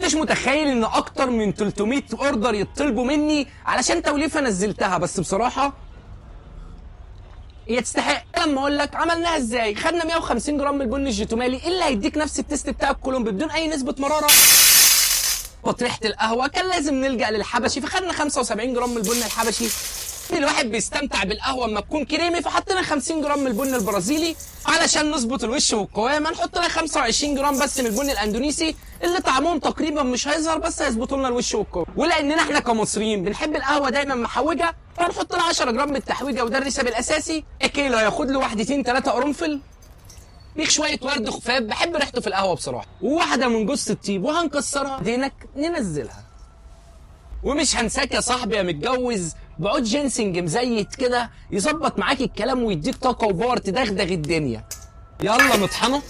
كنتش متخيل ان اكتر من 300 اوردر يطلبوا مني علشان توليفه نزلتها، بس بصراحه هي تستحق. لما اقول لك عملناها ازاي، خدنا 150 جرام من البن الجيتومالي اللي هيديك نفس التيست بتاع الكولومبي بدون اي نسبه مراره. بطريحه القهوه كان لازم نلجا للحبشي، فخدنا 75 جرام من البن الحبشي. الواحد بيستمتع بالقهوه اما تكون كريمي، فحطينا 50 جرام من البن البرازيلي. علشان نظبط الوش والقوام هنحط لنا 25 جرام بس من البن الاندونيسي اللي طعمهم تقريبا مش هيظهر بس هيظبطوا لنا الوش والقوام. ولاننا احنا كمصريين بنحب القهوه دايما محوجه، فهنحط لها 10 جرام من التحويجه، وده الريسب الاساسي. كيلو هياخد له وحدتين 3 قرنفل، بيك شويه ورد خفاف بحب ريحته في القهوه بصراحه، وواحده من جوز الطيب، وهنكسرها دينك ننزلها. ومش هنساك يا صاحبي يا متجوز بعود جينسنج مزيت كده يظبط معاك الكلام ويديك طاقه وباور تدغدغ الدنيا. يلا نطحنه.